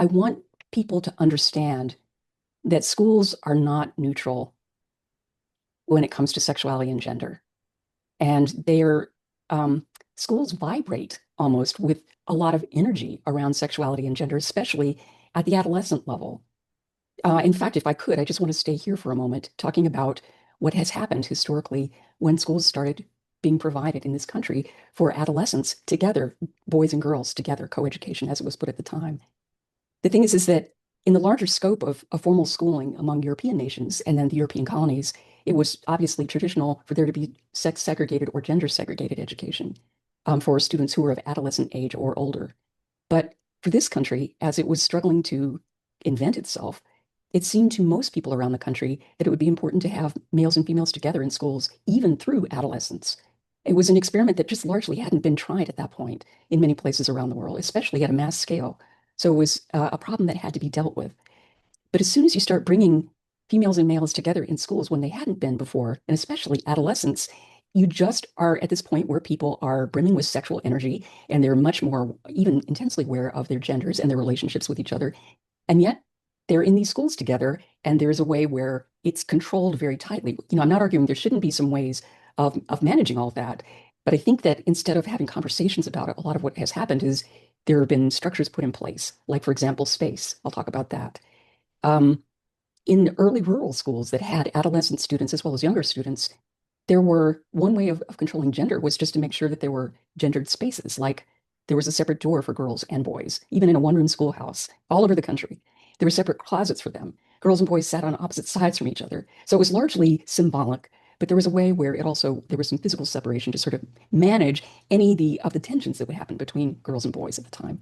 I want people to understand that schools are not neutral when it comes to sexuality and gender. And they're schools vibrate almost with a lot of energy around sexuality and gender, especially at the adolescent level. In fact, if I could, I just want to stay here for a moment talking about what has happened historically when schools started being provided in this country for adolescents together, boys and girls together, coeducation as it was put at the time. The thing is that in the larger scope of formal schooling among European nations and then the European colonies, it was obviously traditional for there to be sex segregated or gender segregated education for students who were of adolescent age or older. But for this country, as it was struggling to invent itself, it seemed to most people around the country that it would be important to have males and females together in schools, even through adolescence. It was an experiment that just largely hadn't been tried at that point in many places around the world, especially at a mass scale. So it was a problem that had to be dealt with. But as soon as you start bringing females and males together in schools when they hadn't been before, and especially adolescents, you just are at this point where people are brimming with sexual energy and they're much more even intensely aware of their genders and their relationships with each other. And yet they're in these schools together, and there's a way where it's controlled very tightly. I'm not arguing there shouldn't be some ways of managing all of that, but I think that instead of having conversations about it, a lot of what has happened is there have been structures put in place, like, for example, space. I'll talk about that. Um, in early rural schools that had adolescent students as well as younger students, there were one way of controlling gender was just to make sure that there were gendered spaces, like there was a separate door for girls and boys, even in a one-room schoolhouse all over the country. There were separate closets for them. Girls and boys sat on opposite sides from each other. So it was largely symbolic, but there was a way where there was some physical separation to sort of manage any of the tensions that would happen between girls and boys at the time.